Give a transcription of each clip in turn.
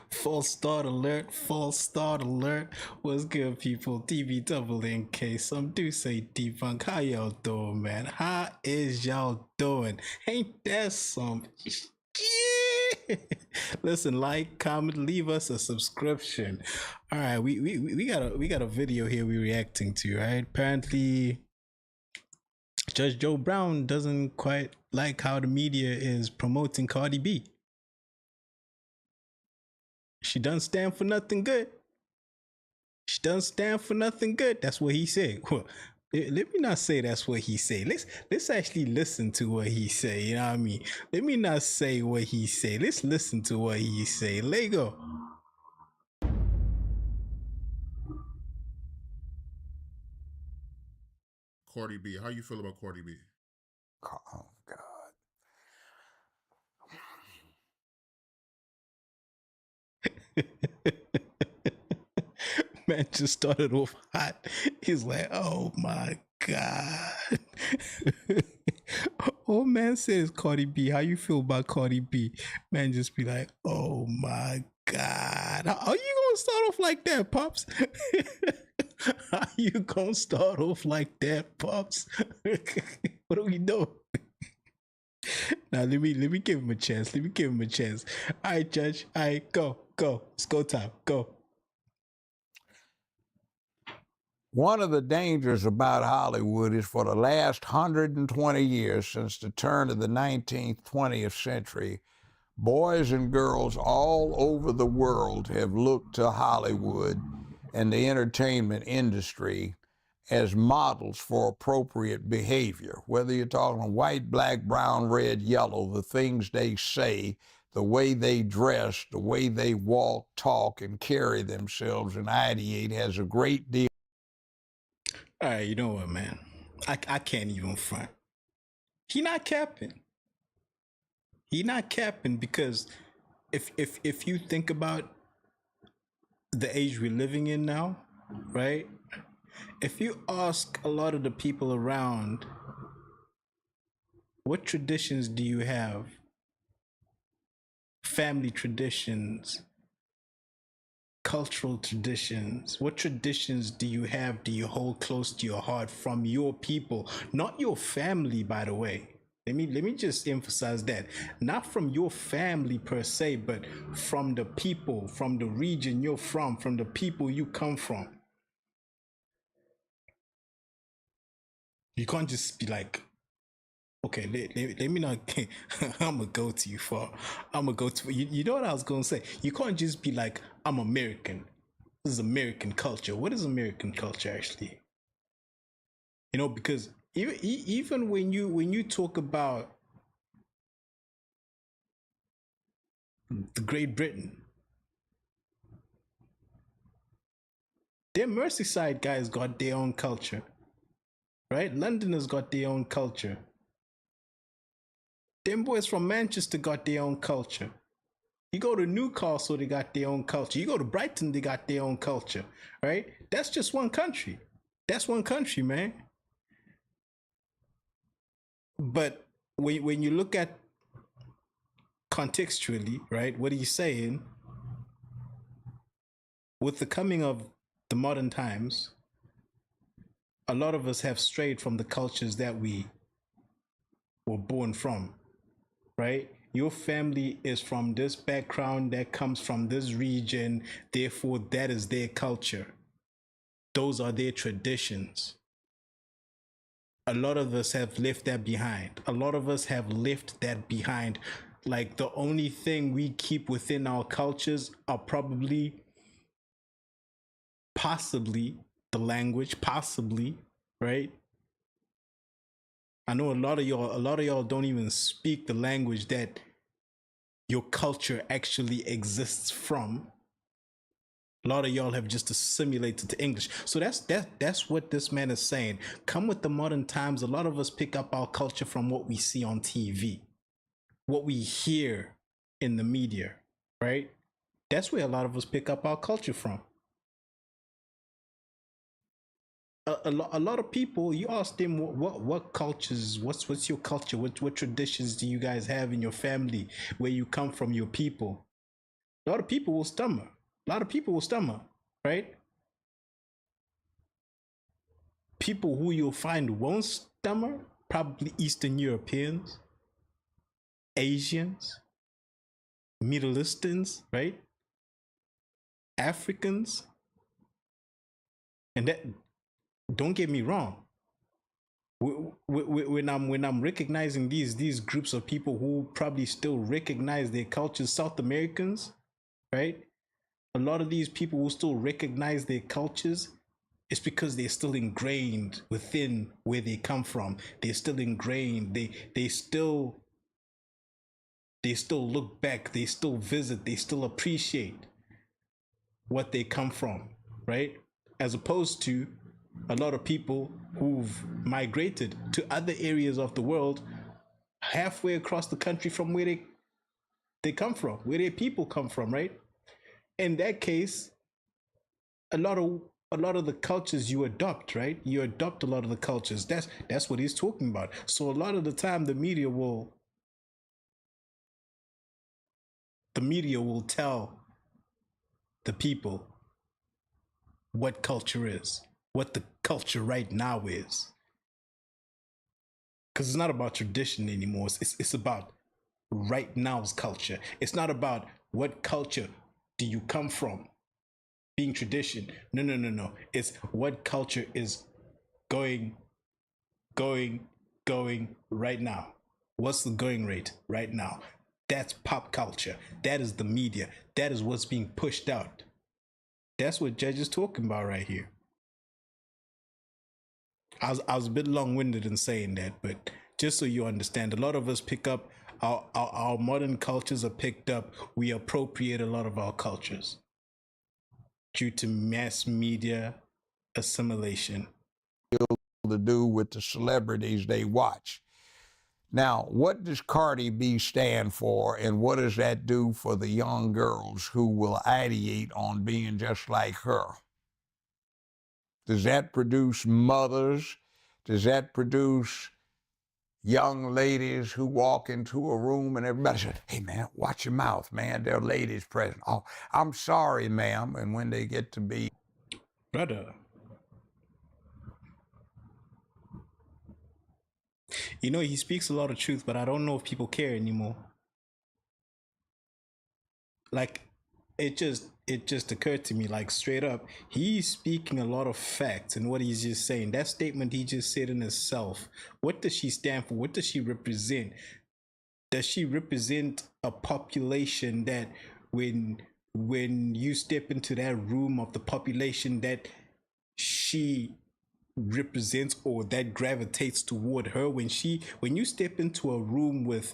False start alert, false start alert. What's good, people? DB double in case. Some do say debunk. How y'all doing, man? How is y'all doing? Ain't that some yeah. Listen, like, comment, leave us a subscription. All right, we got a video here we reacting to, right? Apparently Judge Joe Brown doesn't quite like how the media is promoting Cardi B. She doesn't stand for nothing good. She doesn't stand for nothing good. That's what he said. Well, let me not say that's what he said. Let's actually listen to what he said. You know what I mean? Let me not say what he said. Let's listen to what he said. Lego. Cardi B. How you feel about Cardi B? Oh God. Man just started off hot. He's like, oh my God. Oh man says Cardi B. How you feel about Cardi B? Man just be like, oh my God. Are you gonna start off like that, Pops? How you gonna start off like that, Pops? What do we know? Now let me give him a chance. Let me give him a chance. All right, Judge. All right, go. It's go time. Go. One of the dangers about Hollywood is for the last 120 years, since the turn of the 19th, 20th century, boys and girls all over the world have looked to Hollywood and the entertainment industry as models for appropriate behavior. Whether you're talking white, black, brown, red, yellow, the things they say, the way they dress, the way they walk, talk, and carry themselves and ideate has a great deal. All right, you know what, man? I can't even front. He not capping. He not capping because if you think about the age we're living in now, right? If you ask a lot of the people around, what traditions do you have? Family traditions, cultural traditions. What traditions do you have, do you hold close to your heart from your people? Not your family, by the way. Let me just emphasize that. Not from your family per se, but from the people, from the region you're from the people you come from. You can't just be like, okay, let me not. I'm gonna go to you for. I'm gonna go to you. You know what I was gonna say? You can't just be like, I'm American. This is American culture. What is American culture actually? You know, because even when you talk about the Great Britain, their Merseyside guys got their own culture, right? Londoners got their own culture. Them boys from Manchester got their own culture. You go to Newcastle, they got their own culture. You go to Brighton, they got their own culture, right? That's just one country. That's one country, man. But when you look at contextually, right, what are you saying? With the coming of the modern times, a lot of us have strayed from the cultures that we were born from, right? Your family is from this background that comes from this region, therefore, that is their culture. Those are their traditions. A lot of us have left that behind. A lot of us have left that behind. Like the only thing we keep within our cultures are possibly the language, possibly, right? I know a lot of y'all don't even speak the language that your culture actually exists from. A lot of y'all have just assimilated to English. So that's what this man is saying. Come with the modern times. A lot of us pick up our culture from what we see on TV, what we hear in the media, right? That's where a lot of us pick up our culture from. A lot of people, you ask them what cultures, what's your culture, what traditions do you guys have in your family, where you come from, your people, A lot of people will stumble. A lot of people will stumble, right? People who you'll find won't stumble, probably Eastern Europeans, Asians, Middle Easterns, right? Africans. And that, don't get me wrong, when I'm recognizing these groups of people who probably still recognize their cultures, South Americans, right? A lot of these people who still recognize their cultures, it's because they're still ingrained within where they come from. They're still ingrained. They still look back. They still visit. They still appreciate what they come from, right? As opposed to a lot of people who've migrated to other areas of the world halfway across the country from where they come from, where their people come from, right? In that case, a lot of the cultures you adopt, right? You adopt a lot of the cultures. That's what he's talking about. So a lot of the time the media will tell the people what culture is, what the culture right now is. Because it's not about tradition anymore. It's about right now's culture. It's not about what culture do you come from being tradition. No. It's what culture is going right now. What's the going rate right now? That's pop culture. That is the media. That is what's being pushed out. That's what Judge is talking about right here. I was a bit long-winded in saying that, but just so you understand, a lot of us pick up our modern cultures are picked up. We appropriate a lot of our cultures due to mass media assimilation. To do with the celebrities they watch. Now, what does Cardi B stand for, and what does that do for the young girls who will ideate on being just like her? Does that produce mothers? Does that produce young ladies who walk into a room and everybody says, "Hey, man, watch your mouth, man. There are ladies present. Oh, I'm sorry, ma'am." And when they get to be... Brother, you know, he speaks a lot of truth, but I don't know if people care anymore. Like, it just occurred to me, like, straight up, he's speaking a lot of facts and what he's just saying. That statement he just said in itself, what does she stand for? What does she represent? Does she represent a population that when you step into that room of the population that she represents or that gravitates toward her, when you step into a room with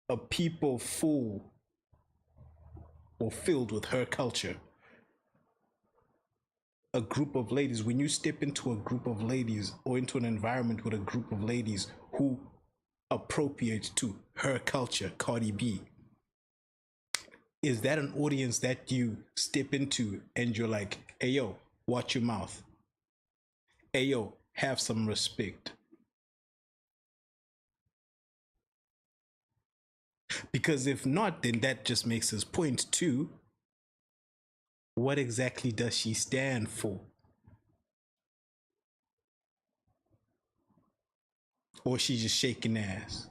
a people full or filled with her culture, a group of ladies, when you step into a group of ladies or into an environment with a group of ladies who appropriate to her culture, Cardi B, is that an audience that you step into and you're like, hey yo, watch your mouth, hey yo, have some respect? Because if not, then that just makes his point too. What exactly does she stand for? Or she's just shaking ass?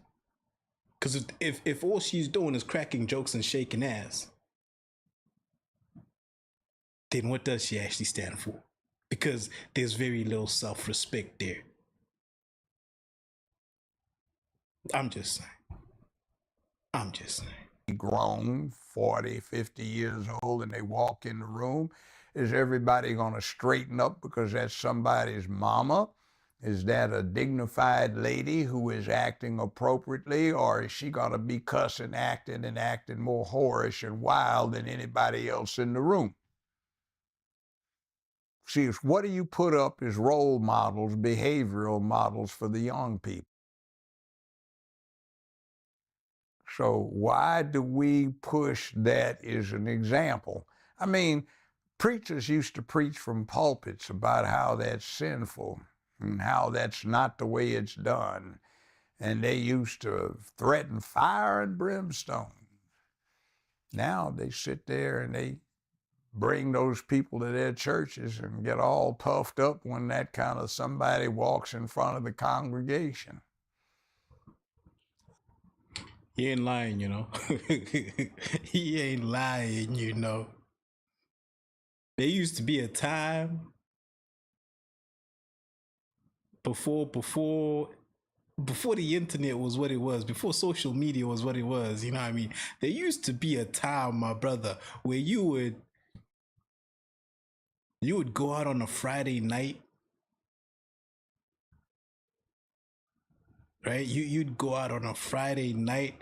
Because if all she's doing is cracking jokes and shaking ass, then what does she actually stand for? Because there's very little self-respect there. I'm just saying. Grown, 40, 50 years old, and they walk in the room, is everybody going to straighten up because that's somebody's mama? Is that a dignified lady who is acting appropriately, or is she going to be cussing, acting more whorish and wild than anybody else in the room? See, what do you put up as role models, behavioral models for the young people? So why do we push that as an example? I mean, preachers used to preach from pulpits about how that's sinful and how that's not the way it's done. And they used to threaten fire and brimstone. Now they sit there and they bring those people to their churches and get all puffed up when that kind of somebody walks in front of the congregation. He ain't lying, you know. He ain't lying, you know. There used to be a time before the internet was what it was, before social media was what it was, you know what I mean? There used to be a time, my brother, where you would go out on a Friday night, right? You'd go out on a Friday night.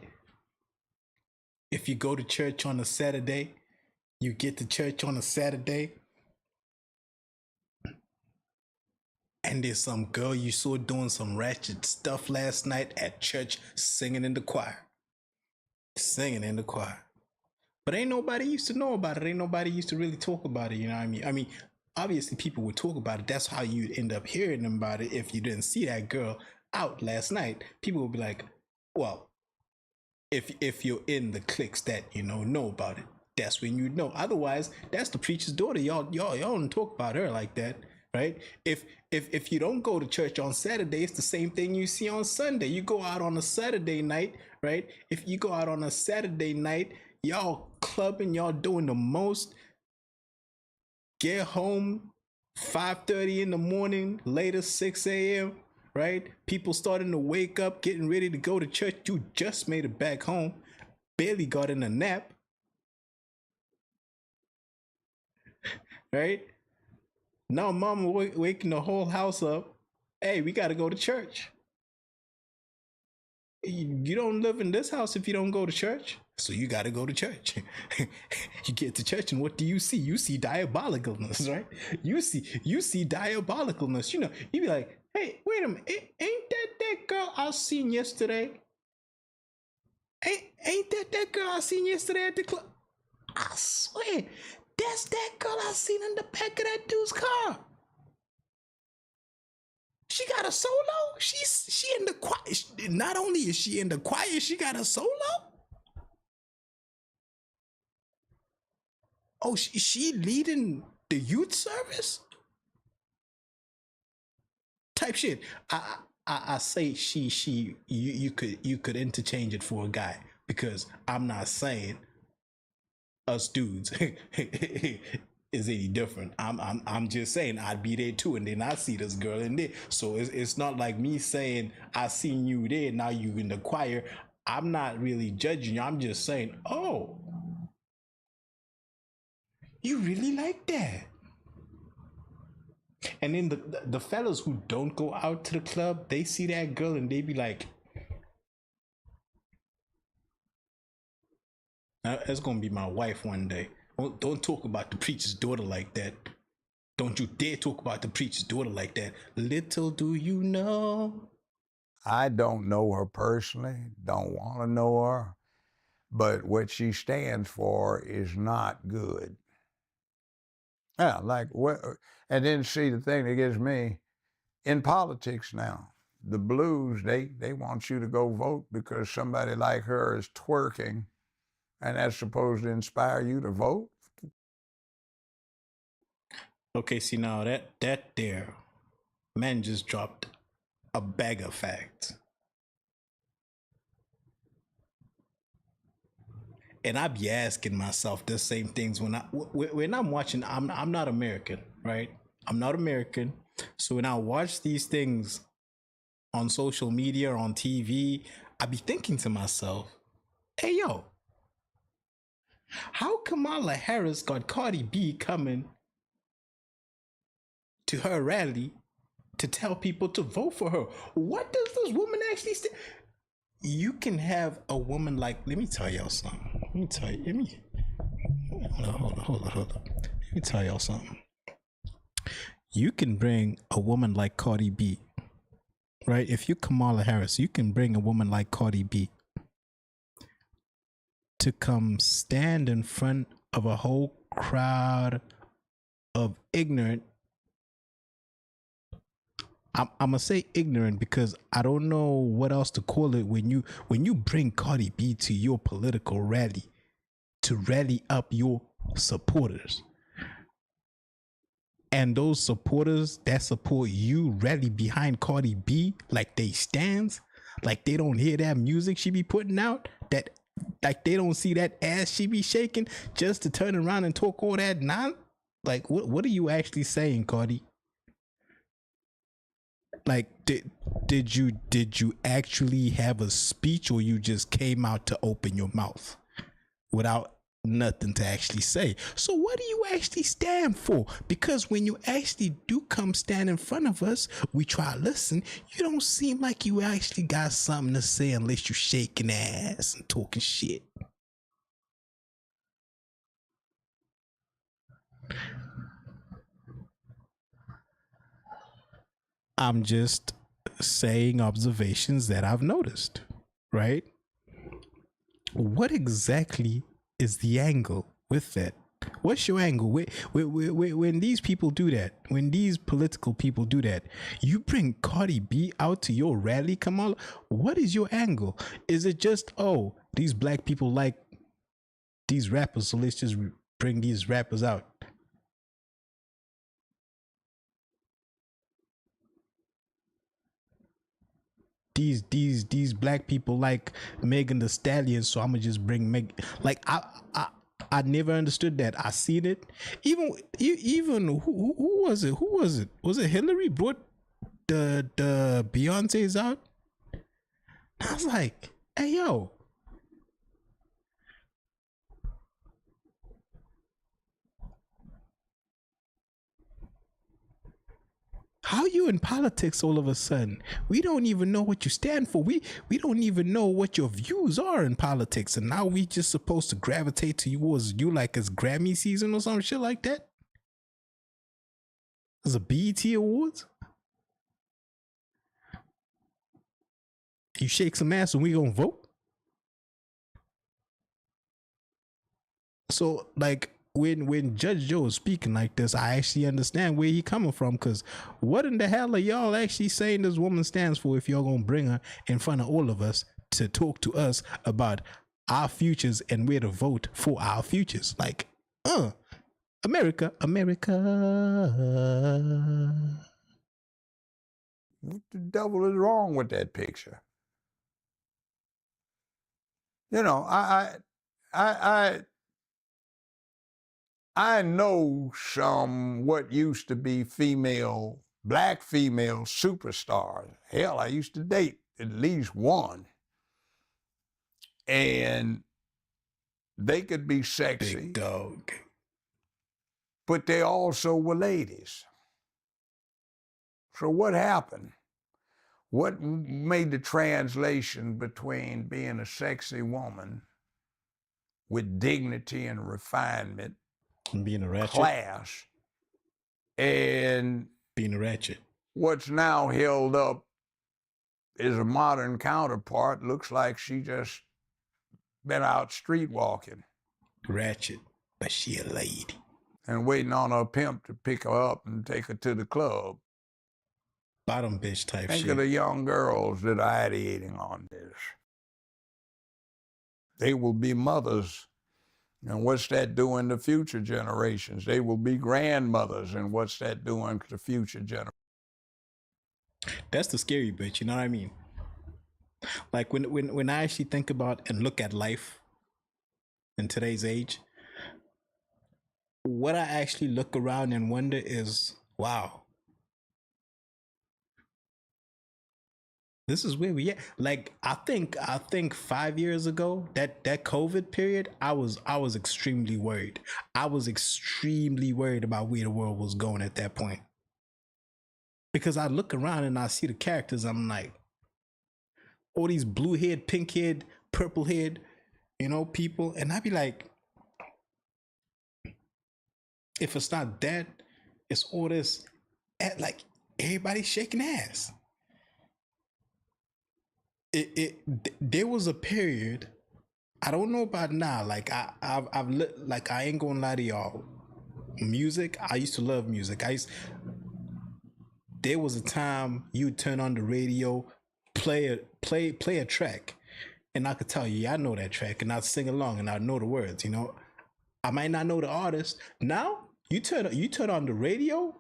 If you go to church on a Saturday, you get to church on a Saturday, and there's some girl you saw doing some ratchet stuff last night at church, singing in the choir. But ain't nobody used to know about it. Ain't nobody used to really talk about it, you know what I mean? I mean, obviously people would talk about it. That's how you'd end up hearing about it. If you didn't see that girl out last night, people would be like, well, if you're in the cliques that, you know about it, that's when you know. Otherwise, that's the preacher's daughter. Y'all don't talk about her like that, right? If you don't go to church on Saturday, it's the same thing you see on Sunday. You go out on a Saturday night, right? If you go out on a Saturday night, y'all clubbing, y'all doing the most. Get home 5:30 in the morning, later 6 a.m., right? People starting to wake up, getting ready to go to church. You just made it back home, barely got in a nap, right? Now mama waking the whole house up. Hey, we got to go to church. You don't live in this house if you don't go to church. So you got to go to church. You get to church, and what do you see? You see diabolicalness, right? You see diabolicalness. You know, you be like, hey, wait a minute, ain't that girl I seen yesterday? Ain't that girl I seen yesterday at the club? I swear, that's that girl I seen in the back of that dude's car. She got a solo. She in the choir. Not only is she in the choir, she got a solo. Oh, she leading the youth service type shit. I say you could interchange it for a guy, because I'm not saying us dudes is any different. I'm just saying I'd be there too, and then I see this girl in there. So it's not like me saying I seen you there, now you in the choir. I'm not really judging you. I'm just saying, oh, you really like that. And then the fellas who don't go out to the club, they see that girl and they be like, that's gonna be my wife one day. Don't talk about the preacher's daughter like that. Don't you dare talk about the preacher's daughter like that. Little do you know. I don't know her personally, don't want to know her, but what she stands for is not good. Yeah, like what? And then see, the thing that gets me in politics now, the blues, they want you to go vote because somebody like her is twerking, and that's supposed to inspire you to vote. Okay, see now that there, man just dropped a bag of facts. And I be asking myself the same things when I'm watching. I'm not American, right? I'm not American. So when I watch these things on social media or on TV, I be thinking to myself, hey yo, how Kamala Harris got Cardi B coming to her rally to tell people to vote for her? What does this woman actually say? You can have a woman like, let me tell y'all something. Hold on. Let me tell y'all something. You can bring a woman like Cardi B, right? If you Kamala Harris, you can bring a woman like Cardi B to come stand in front of a whole crowd of ignorant. I'm gonna say ignorant because I don't know what else to call it when you bring Cardi B to your political rally to rally up your supporters. And those supporters that support you rally behind Cardi B like they stands, like they don't hear that music she be putting out, that like they don't see that ass she be shaking just to turn around and talk all that like what are you actually saying, Cardi? Like did you actually have a speech, or you just came out to open your mouth without nothing to actually say? So what do you actually stand for? Because when you actually do come stand in front of us, we try to listen. You don't seem like you actually got something to say unless you shaking ass and talking shit. I'm just saying observations that I've noticed, right? What exactly is the angle with that? What's your angle? When these people do that, when these political people do that, you bring Cardi B out to your rally, Kamala. What is your angle? Is it just, oh, these black people like these rappers, so let's just bring these rappers out? These black people like Megan Thee Stallion, so I'm gonna just bring Meg. Like I never understood that. I seen it. Even who was it? Who was it? Was it Hillary brought the Beyonce's out? I was like, hey yo. How you in politics all of a sudden? We don't even know what you stand for. We don't even know what your views are in politics, and now we just supposed to gravitate towards you like it's Grammy season or some shit like that? It's a BET Awards? You shake some ass and we gonna vote? So like when Judge Joe is speaking like this, I actually understand where he coming from, because what in the hell are y'all actually saying this woman stands for if y'all gonna bring her in front of all of us to talk to us about our futures and where to vote for our futures? Like, America. What the devil is wrong with that picture? You know, I know some what used to be black female superstars. Hell, I used to date at least one. And they could be sexy. Big dog. But they also were ladies. So what happened? What made the translation between being a sexy woman with dignity and refinement, and being a ratchet, class, and being a ratchet? What's now held up is a modern counterpart. Looks like she just been out street walking. Ratchet, but she a lady. And waiting on her pimp to pick her up and take her to the club. Bottom bitch type Think shit. of the young girls that are ideating on this. They will be mothers. And what's that doing to future generations? They will be grandmothers. And what's that doing to future generations? That's the scary bit, you know what I mean? Like when I actually think about and look at life in today's age, what I actually look around and wonder is, wow, this is where we at. Like I think 5 years ago, that COVID period, I was extremely worried. I was extremely worried about where the world was going at that point. Because I look around and I see the characters, I'm like, all these blue haired, pink haired, purple haired, people, and I be like, if it's not that, it's all this, like everybody shaking ass. There was a period, I don't know about now. Like I've like I ain't gonna lie to y'all. Music, I used to love music. There was a time you'd turn on the radio, play a track, and I could tell you, yeah, I know that track, and I'd sing along, and I know the words. You know, I might not know the artist. Now you turn on the radio.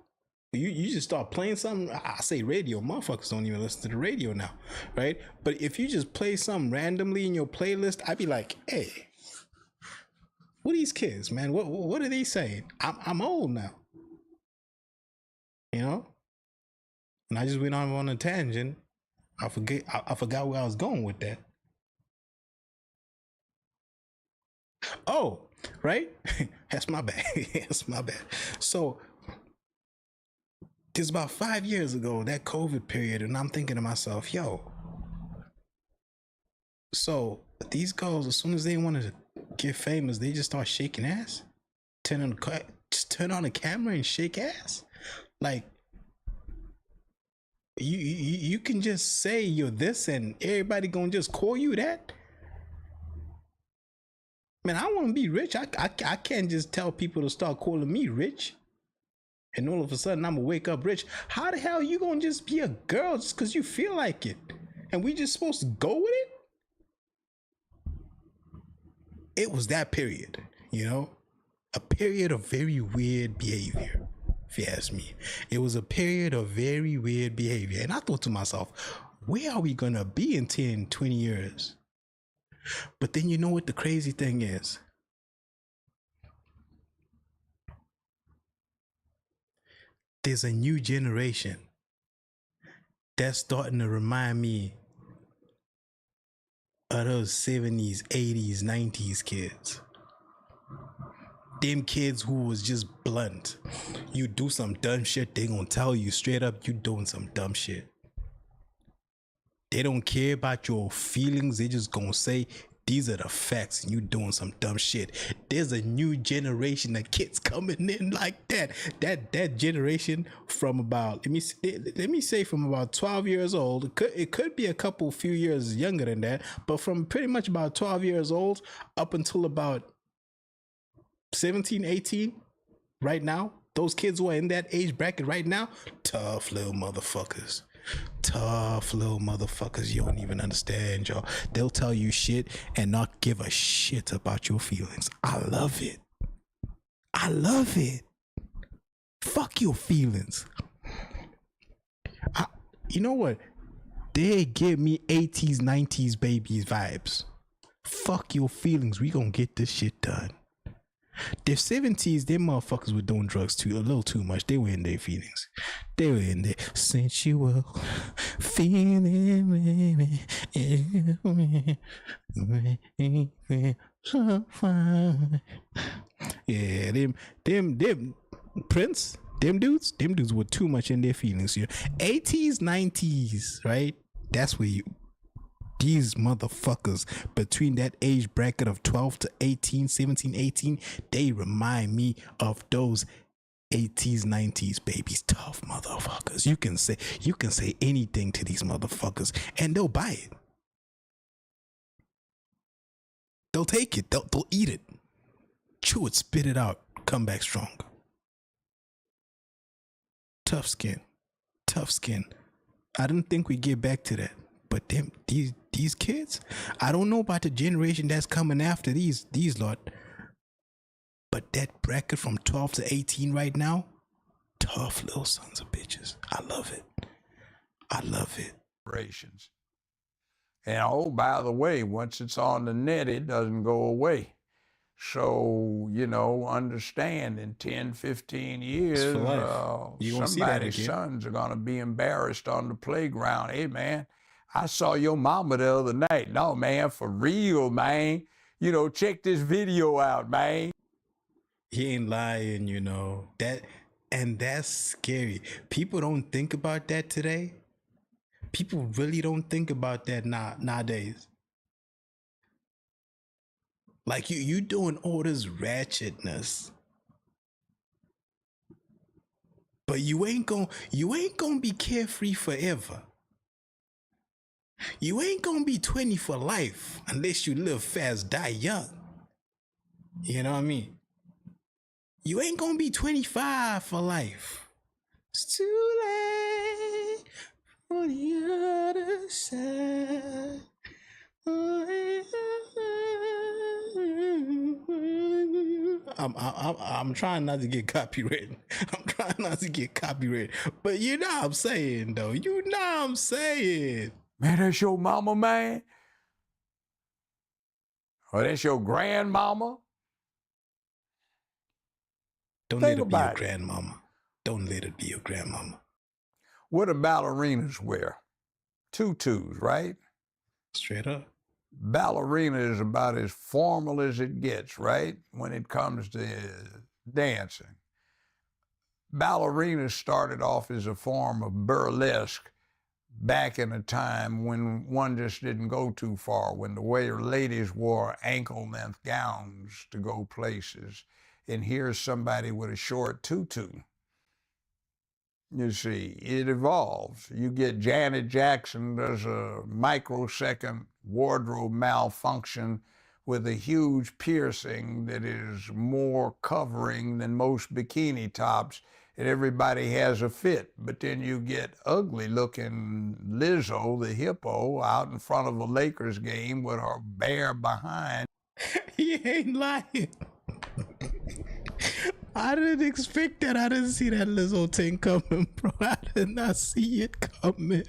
You just start playing something. I say radio, motherfuckers don't even listen to the radio now, right? But if you just play something randomly in your playlist, I'd be like, hey, what are these kids, man? What are they saying? I'm old now, you know. And I just went on a tangent. I forgot where I was going with that. Oh, right. That's my bad. That's my bad. So it's about 5 years ago, that COVID period, and I'm thinking to myself, yo, so these girls, as soon as they want to get famous, they just start shaking ass, just turn on the camera and shake ass. Like you can just say you're this, and everybody gonna just call you that. Man, I want to be rich. I can't just tell people to start calling me rich, and all of a sudden I'm gonna wake up rich. How the hell are you gonna just be a girl just because you feel like it, and we just supposed to go with it? It was that period, you know, a period of very weird behavior, if you ask me. It was a period of very weird behavior. And I thought to myself, where are we going to be in 10, 20 years? But then you know what the crazy thing is? There's a new generation that's starting to remind me of those 70s, 80s, 90s kids. Them kids who was just blunt. You do some dumb shit, they gonna tell you straight up you doing some dumb shit. They don't care about your feelings. They just gonna say these are the facts and you doing some dumb shit. There's a new generation of kids coming in like that. That generation from about, let me say from about 12 years old. It could be a few years younger than that, but from pretty much about 12 years old up until about 17, 18 right now, those kids who are in that age bracket right now, tough little motherfuckers. Tough little motherfuckers. You don't even understand, y'all. They'll tell you shit and not give a shit about your feelings. I love it. I love it. Fuck your feelings. You know what? They give me 80s, 90s babies vibes. Fuck your feelings. We gonna get this shit done. The 70s, them motherfuckers were doing drugs too, a little too much. They were in their feelings. They were in their sensual feeling. Yeah, them Prince, them dudes were too much in their feelings here. 80s, 90s, right? That's where these motherfuckers between that age bracket of 12 to 18, 17, 18, they remind me of those 80s, 90s babies. Tough motherfuckers. You can say anything to these motherfuckers and they'll buy it. They'll take it. They'll eat it. Chew it, spit it out, come back strong. Tough skin. Tough skin. I didn't think we'd get back to that. But these kids, I don't know about the generation that's coming after these lot. But that bracket from 12 to 18 right now, tough little sons of bitches. I love it. I love it. And oh, by the way, once it's on the net, it doesn't go away. So, you know, understand in 10, 15 years, somebody's sons are going to be embarrassed on the playground. Hey, man, I saw your mama the other night. No, man, for real, man. You know, check this video out, man. He ain't lying, you know. That's scary. People don't think about that today. People really don't think about that nowadays. Like you doing all this ratchetness. But you ain't gonna be carefree forever. You ain't gonna be 20 for life unless you live fast, die young. You know what I mean? You ain't gonna be 25 for life. It's too late for the other side. I'm trying not to get copyrighted. I'm trying not to get copyrighted. But you know what I'm saying, though. You know what I'm saying. Man, that's your mama, man? Or that's your grandmama? Don't Think let it be your about it. grandmama. Don't let it be your grandmama. What do ballerinas wear? Tutus, right? Straight up. Ballerina is about as formal as it gets, right? When it comes to dancing. Ballerinas started off as a form of burlesque back in a time when one just didn't go too far, when the way ladies wore ankle-length gowns to go places. And here's somebody with a short tutu. You see, it evolves. You get Janet Jackson does a microsecond wardrobe malfunction with a huge piercing that is more covering than most bikini tops, and everybody has a fit. But then you get ugly-looking Lizzo, the hippo, out in front of a Lakers game with her bare behind. He ain't lying. I didn't expect that. I didn't see that Lizzo thing coming, bro. I did not see it coming.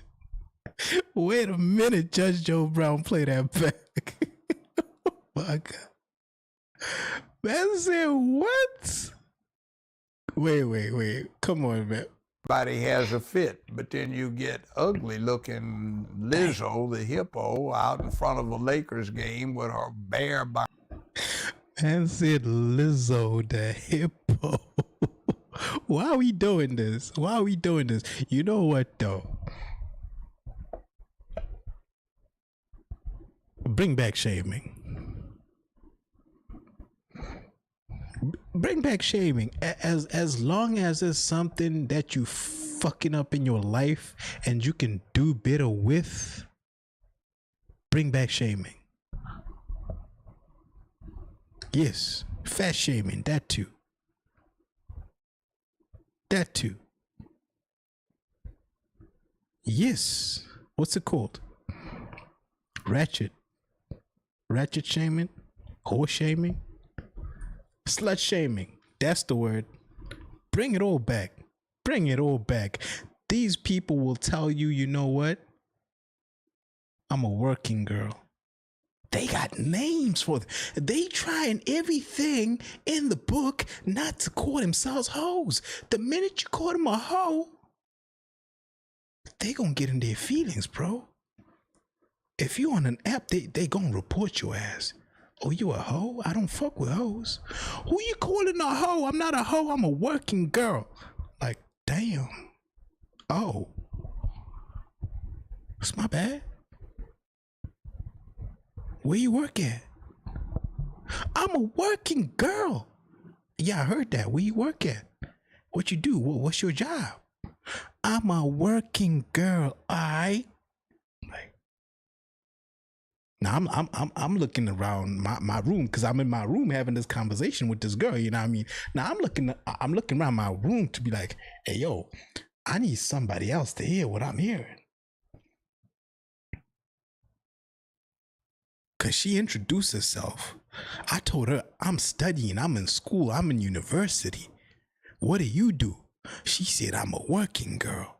Wait a minute, Judge Joe Brown, play that back. Oh my God. Man said, what? Wait. Come on, man. Everybody has a fit, but then you get ugly-looking Lizzo, the hippo, out in front of a Lakers game with her bare behind. Man said Lizzo the hippo. Why are we doing this? You know what, though? Bring back shaming. Bring back shaming. As long as it's something that you fucking up in your life and you can do better with, bring back shaming. Yes, fat shaming, that too. Yes, what's it called? Ratchet shaming, horse shaming, slut shaming. That's the word. Bring it all back. These people will tell you, you know what? I'm a working girl. They got names for them. They trying everything in the book not to call themselves hoes. The minute you call them a hoe, they gonna get in their feelings, bro. If you on an app, they gonna report your ass. Oh, you a hoe? I don't fuck with hoes. Who you calling a hoe? I'm not a hoe. I'm a working girl. Like, damn. Oh. It's my bad. Where you work at? I'm a working girl. Yeah, I heard that. Where you work at? What you do? What's your job? I'm a working girl. Like, now I'm looking around my room because I'm in my room having this conversation with this girl. You know what I mean? Now I'm looking around my room to be like, hey yo, I need somebody else to hear what I'm hearing. Cause she introduced herself. I told her I'm studying, I'm in school, I'm in university. What do you do? She said I'm a working girl.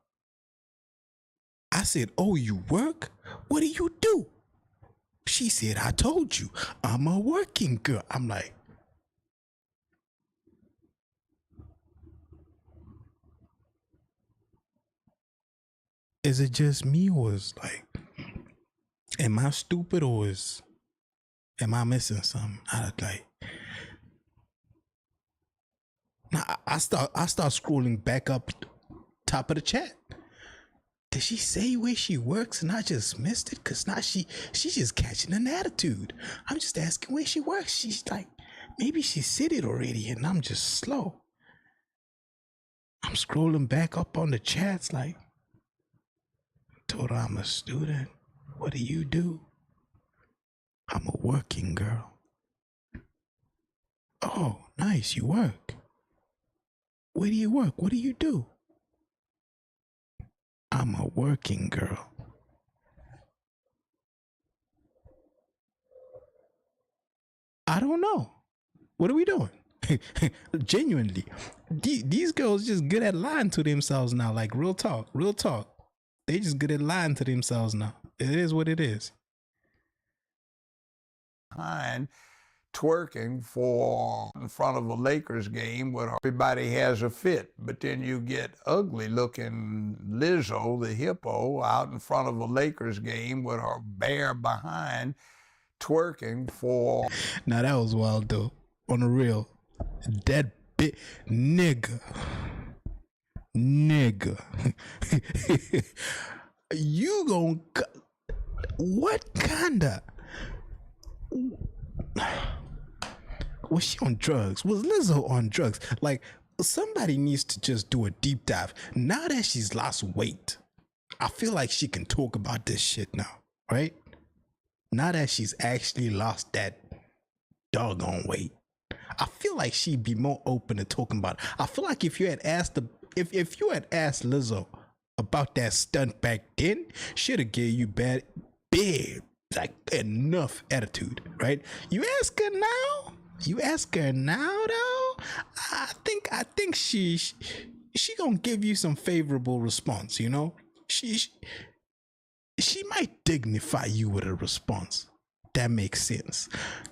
I said, oh, you work? What do you do? She said, I told you, I'm a working girl. I'm like, is it just me, or is like, am I stupid, or am I missing something? Now I start scrolling back up top of the chat. Did she say where she works and I just missed it? Cause now she's just catching an attitude. I'm just asking where she works. She's like, maybe she said it already and I'm just slow. I'm scrolling back up on the chats like, told her I'm a student. What do you do? I'm a working girl. Oh, nice, you work. Where do you work? What do you do? I'm a working girl. I don't know. What are we doing? Genuinely, these girls just good at lying to themselves now. Like real talk, real talk. They just good at lying to themselves now. It is what it is. Behind twerking for in front of a Lakers game where everybody has a fit, but then you get ugly looking Lizzo, the hippo, out in front of a Lakers game with her bare behind twerking for. Now that was wild though. On the real, that bit nigga. You gon' what kinda? Was she on drugs? Was Lizzo on drugs? Like, somebody needs to just do a deep dive. Now that she's lost weight, I feel like she can talk about this shit now, right? Now that she's actually lost that doggone weight, I feel like she'd be more open to talking about it. I feel like if you had asked if you had asked Lizzo about that stunt back then, she'd have gave you big, like enough attitude, right? You ask her now though, I think she gonna give you some favorable response, you know? She might dignify you with a response. That makes sense.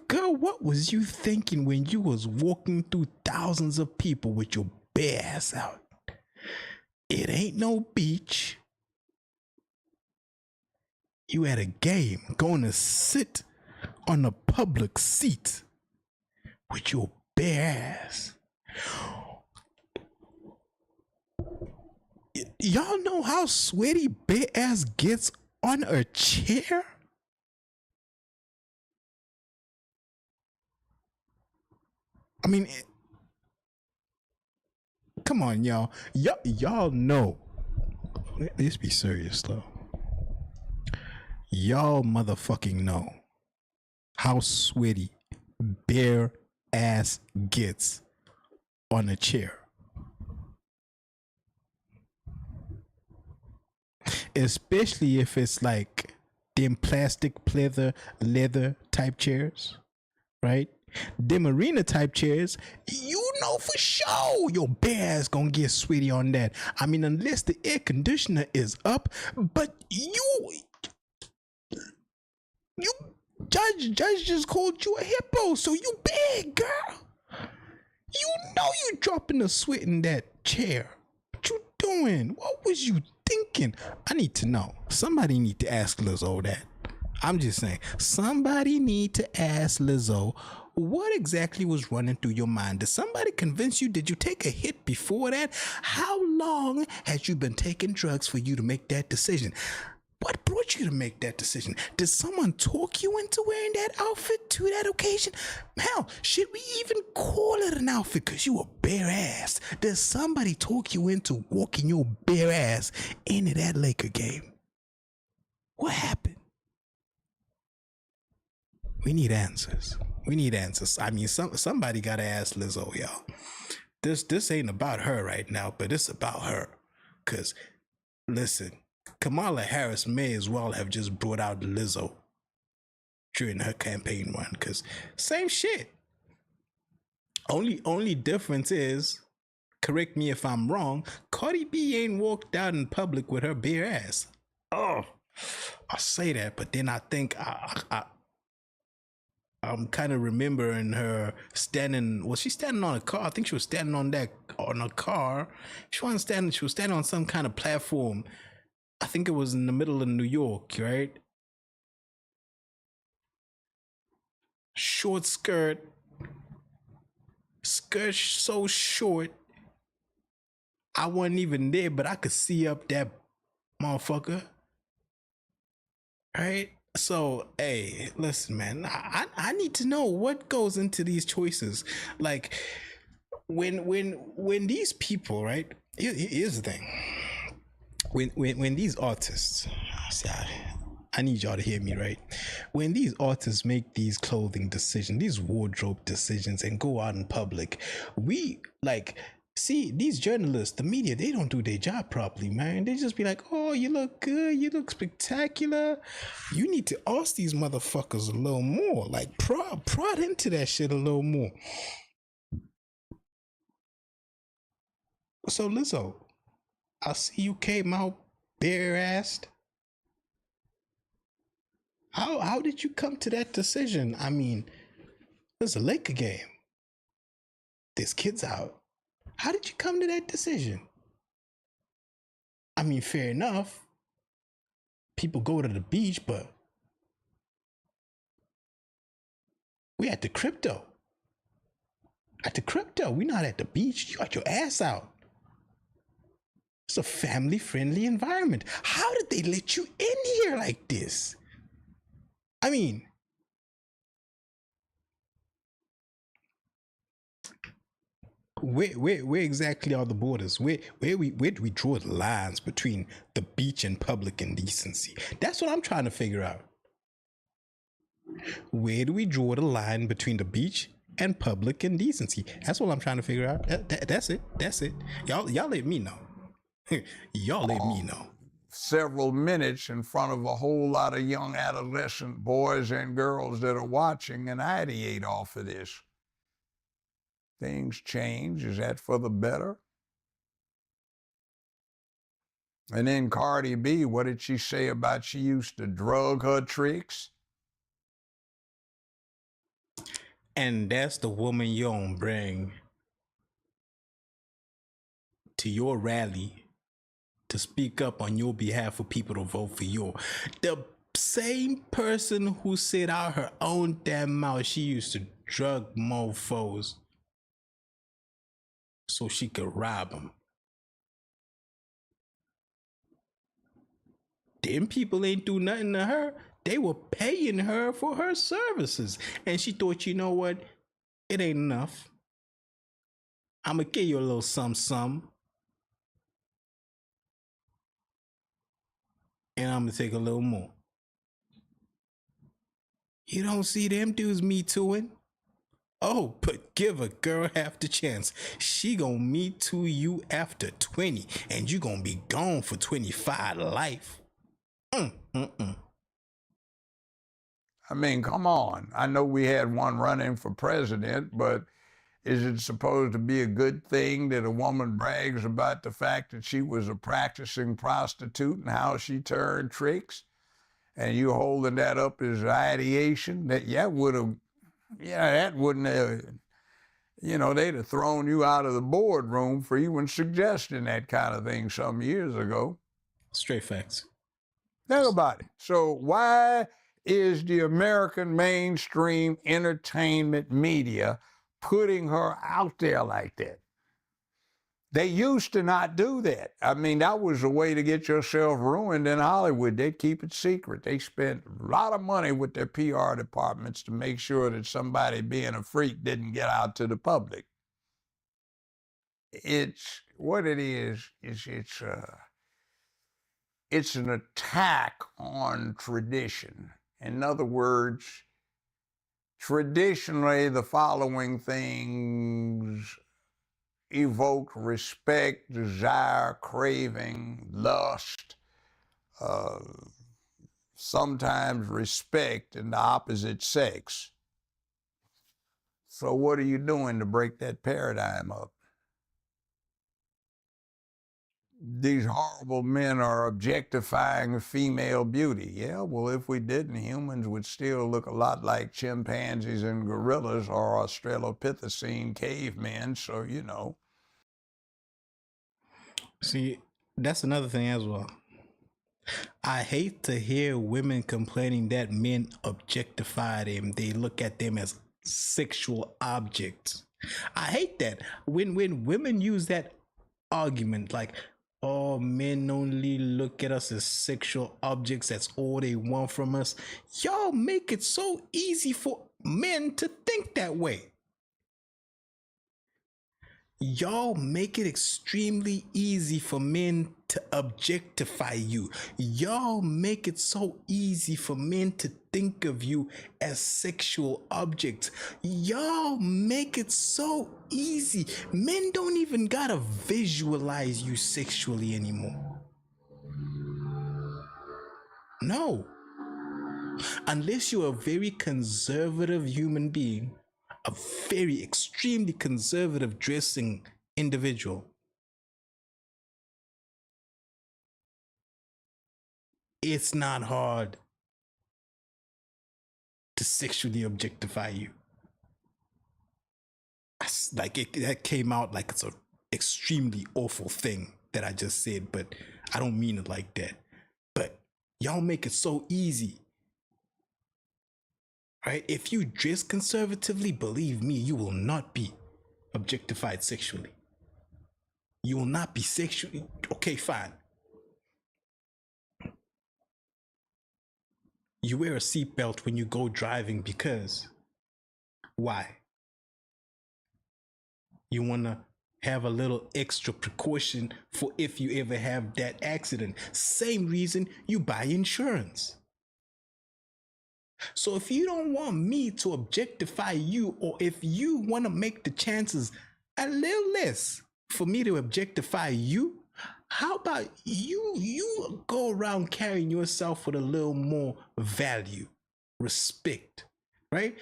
Girl, what was you thinking when you was walking through thousands of people with your bare ass out? It ain't no beach. You at a game going to sit on a public seat with your bare ass. Y'all know how sweaty bare ass gets on a chair? I mean, come on, y'all. Y'all know. Let's be serious, though. Y'all motherfucking know how sweaty bare ass gets on a chair. Especially if it's like them plastic leather type chairs, right? Them arena type chairs, you know for sure your bare ass gonna get sweaty on that. I mean, unless the air conditioner is up, but you judge just called you a hippo, so you big, girl. You know you dropping the sweat in that chair. What you doing? What was you thinking? I need to know. Somebody need to ask Lizzo that. I'm just saying, somebody need to ask Lizzo what exactly was running through your mind. Did somebody convince you? Did you take a hit before that? How long had you been taking drugs for you to make that decision? What brought you to make that decision? Did someone talk you into wearing that outfit to that occasion? Hell, should we even call it an outfit because you a bare ass? Did somebody talk you into walking your bare ass into that Laker game? What happened? We need answers. I mean, somebody gotta ask Lizzo, y'all. This ain't about her right now, but it's about her. Cause listen, Kamala Harris may as well have just brought out Lizzo during her campaign run, cause same shit. Only difference is, correct me if I'm wrong, Cardi B ain't walked out in public with her bare ass. Oh, I say that, but then I think I'm kind of remembering her standing. Was she standing on a car? I think she was standing on a car. She was standing on some kind of platform. I think it was in the middle of New York, right? Short skirt so short, I wasn't even there, but I could see up that motherfucker, right? So, hey, listen, man, I need to know what goes into these choices. Like, when these people, right? Here's the thing. When these artists, see, I need y'all to hear me, right? When these artists make these clothing decisions, these wardrobe decisions, and go out in public, we see these journalists, the media, they don't do their job properly, man. They just be like, oh, you look good, you look spectacular. You need to ask these motherfuckers a little more, like prod into that shit a little more. So Lizzo, I see you came out bare-assed. How did you come to that decision? I mean, there's a Laker game. There's kids out. How did you come to that decision? I mean, fair enough. People go to the beach, but we at the crypto. At the crypto, we not at the beach. You got your ass out. It's a family-friendly environment. How did they let you in here like this? I mean, where exactly are the borders? Where do we draw the lines between the beach and public indecency? That's what I'm trying to figure out. Where do we draw the line between the beach and public indecency? That's what I'm trying to figure out. That's it. That's it. Y'all let me know. Y'all let me know. Several minutes in front of a whole lot of young adolescent boys and girls that are watching and ideate off of this. Things change. Is that for the better? And then Cardi B, what did she say about she used to drug her tricks? And that's the woman you don't bring to your rally to speak up on your behalf for people to vote for you. The same person who said out her own damn mouth she used to drug mofos so she could rob them. Them people ain't do nothing to her. They were paying her for her services. And she thought, you know what? It ain't enough. I'ma give you a little some. And I'm gonna take a little more. You don't see them dudes me tooing? Oh, but give a girl half the chance. She gonna me too you after 20, and you gonna be gone for 25 life. I mean, come on. I know we had one running for president, but is it supposed to be a good thing that a woman brags about the fact that she was a practicing prostitute and how she turned tricks? And you holding that up as ideation? That wouldn't have, they'd have thrown you out of the boardroom for even suggesting that kind of thing some years ago. Straight facts. Think about it. So why is the American mainstream entertainment media putting her out there like that? They used to not do that. I mean, that was a way to get yourself ruined in Hollywood. They'd keep it secret. They spent a lot of money with their PR departments to make sure that somebody being a freak didn't get out to the public. It's what it is it's an attack on tradition. In other words, traditionally, the following things evoke respect, desire, craving, lust, sometimes respect in the opposite sex. So what are you doing to break that paradigm up? These horrible men are objectifying female beauty. Yeah, well, if we didn't, humans would still look a lot like chimpanzees and gorillas or Australopithecine cavemen, so, See, that's another thing as well. I hate to hear women complaining that men objectify them. They look at them as sexual objects. I hate that. When women use that argument, like, oh, men only look at us as sexual objects, that's all they want from us. Y'all make it so easy for men to think that way. Y'all make it extremely easy for men to objectify you. Y'all make it so easy for men to think of you as sexual objects. Y'all make it so easy. Men don't even gotta visualize you sexually anymore. No. Unless you're a very conservative human being, a very extremely conservative dressing individual, it's not hard to sexually objectify you. Like that came out like it's a extremely awful thing that I just said, but I don't mean it like that. But y'all make it so easy. Right? If you dress conservatively, believe me, you will not be objectified sexually. You will not be sexually. Okay, fine. You wear a seatbelt when you go driving because why? You want to have a little extra precaution for if you ever have that accident. Same reason you buy insurance. So if you don't want me to objectify you, or if you want to make the chances a little less for me to objectify you, how about you go around carrying yourself with a little more value, respect, right?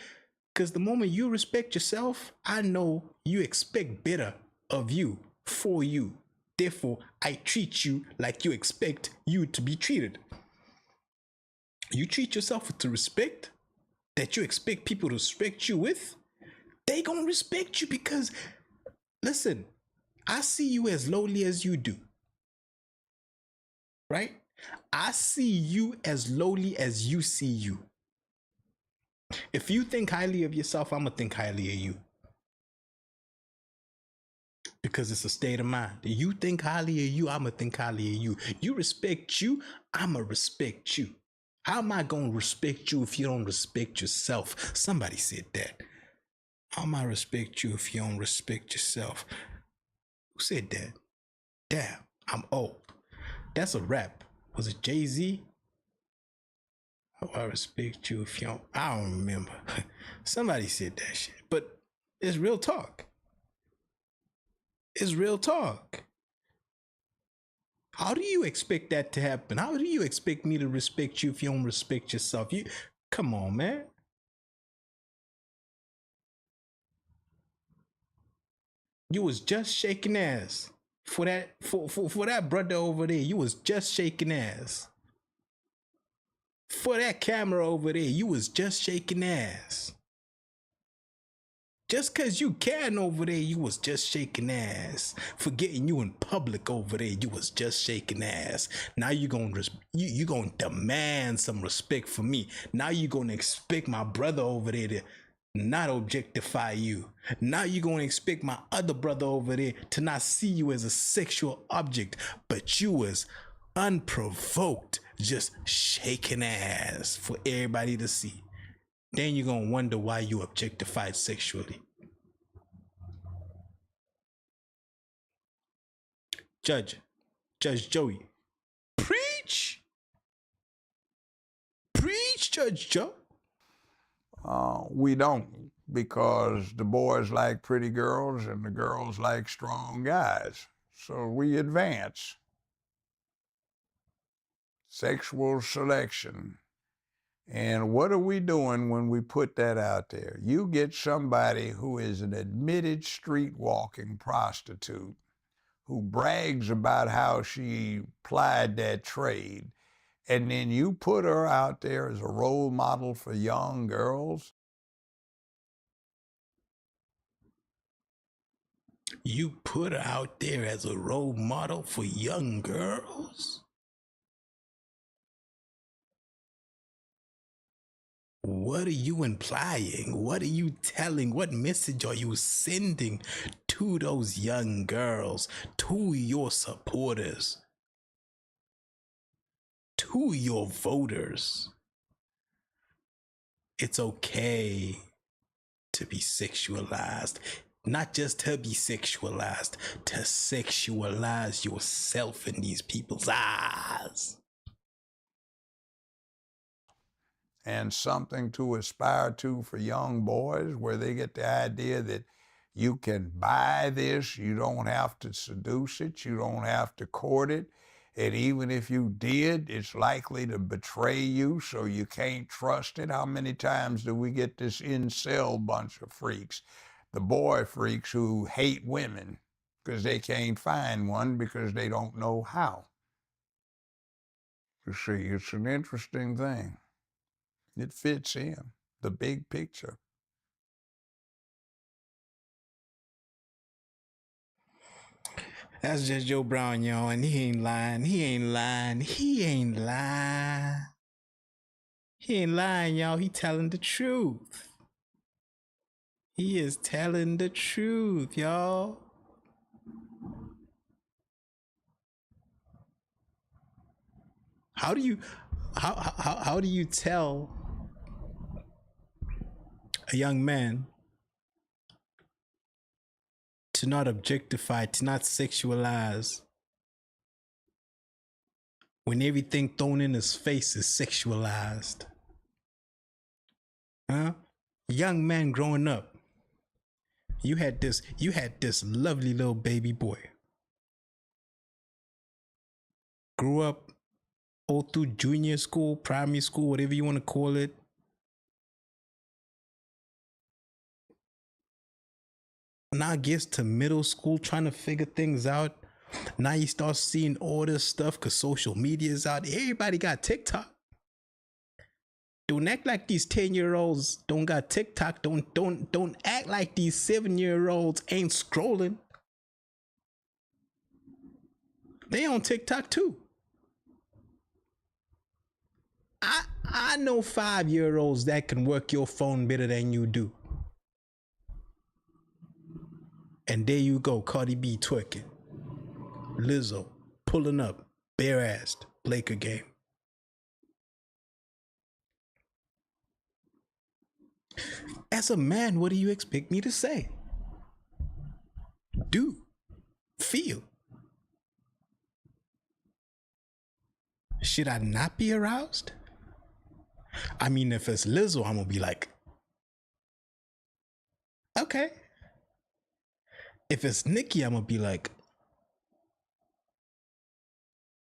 Because the moment you respect yourself, I know you expect better of you, for you. Therefore, I treat you like you expect you to be treated. You treat yourself with the respect that you expect people to respect you with, they gonna respect you because, listen, I see you as lowly as you do. Right? I see you as lowly as you see you. If you think highly of yourself, I'm gonna think highly of you. Because it's a state of mind. If you think highly of you, I'm gonna think highly of you. You respect you, I'm gonna respect you. How am I gonna respect you if you don't respect yourself? Somebody said that. How am I respect you if you don't respect yourself? Who said that? Damn, I'm old. That's a rap. Was it Jay-Z? How I respect you if you don't. I don't remember. Somebody said that shit. But it's real talk. It's real talk. How do you expect that to happen? How do you expect me to respect you if you don't respect yourself? You come on, man. You was just shaking ass for that brother over there. You was just shaking ass. For that camera over there, you was just shaking ass. Just cause you can over there, you was just shaking ass. Forgetting you in public over there, you was just shaking ass. Now you gonna demand some respect for me. Now you gonna expect my brother over there to not objectify you. Now you gonna expect my other brother over there to not see you as a sexual object, but you was unprovoked, just shaking ass for everybody to see. Then you're gonna wonder why you objectified sexually. Judge Joey, preach, Judge Joe. We don't, because the boys like pretty girls and the girls like strong guys. So we advance. Sexual selection. And what are we doing when we put that out there? You get somebody who is an admitted street walking prostitute who brags about how she plied that trade, and then you put her out there as a role model for young girls. You put her out there as a role model for young girls? What are you implying? What are you telling? What message are you sending to those young girls, to your supporters, to your voters? It's okay to be sexualized. Not just to be sexualized, to sexualize yourself in these people's eyes. And something to aspire to for young boys, where they get the idea that you can buy this, you don't have to seduce it, you don't have to court it, and even if you did, it's likely to betray you, so you can't trust it. How many times do we get this incel bunch of freaks, the boy freaks who hate women because they can't find one because they don't know how? You see, it's an interesting thing. It fits in the big picture. That's just Joe Brown, y'all, and he ain't lying. He ain't lying. He ain't lying. He ain't lying, y'all. He telling the truth. He is telling the truth, y'all. How do you tell a young man to not objectify, to not sexualize, when everything thrown in his face is sexualized? Huh? Young man growing up, you had this lovely little baby boy. Grew up all through junior school, primary school, whatever you want to call it. Now it gets to middle school, trying to figure things out. Now you start seeing all this stuff because social media is out. Everybody got TikTok. Don't act like these 10-year-olds don't got TikTok. Don't act like these 7-year-olds ain't scrolling. They on TikTok too. I know 5-year-olds that can work your phone better than you do. And there you go, Cardi B twerking. Lizzo pulling up, bare-assed, Laker game. As a man, what do you expect me to say? Do. Feel. Should I not be aroused? I mean, if it's Lizzo, I'm gonna be like, okay. If it's Nicki, I'm gonna be like,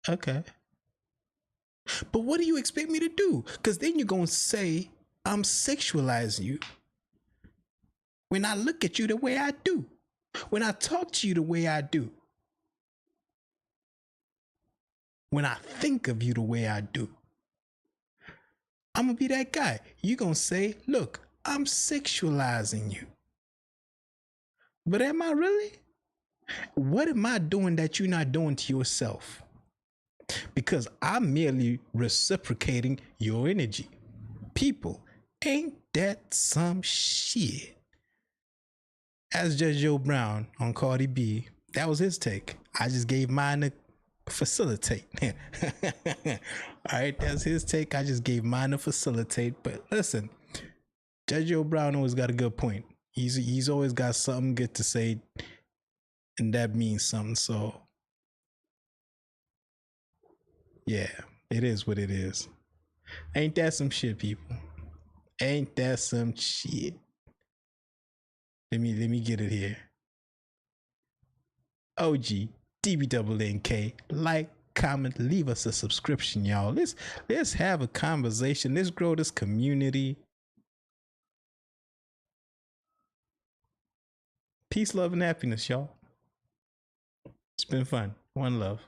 okay. But what do you expect me to do? Because then you're gonna say I'm sexualizing you when I look at you the way I do, when I talk to you the way I do, when I think of you the way I do. I'm gonna be that guy. You're gonna say, look, I'm sexualizing you. But am I really? What am I doing that you're not doing to yourself? Because I'm merely reciprocating your energy. People, ain't that some shit? As Judge Joe Brown on Cardi B, that was his take. I just gave mine to facilitate. All right, that's his take. I just gave mine to facilitate. But listen, Judge Joe Brown always got a good point. He's always got something good to say, and that means something. So yeah, it is what it is. Ain't that some shit, people? Ain't that some shit? Let me get it here. OG DBNNK, like, comment, leave us a subscription, y'all. Let's have a conversation. Let's grow this community. Peace, love, and happiness, y'all. It's been fun. One love.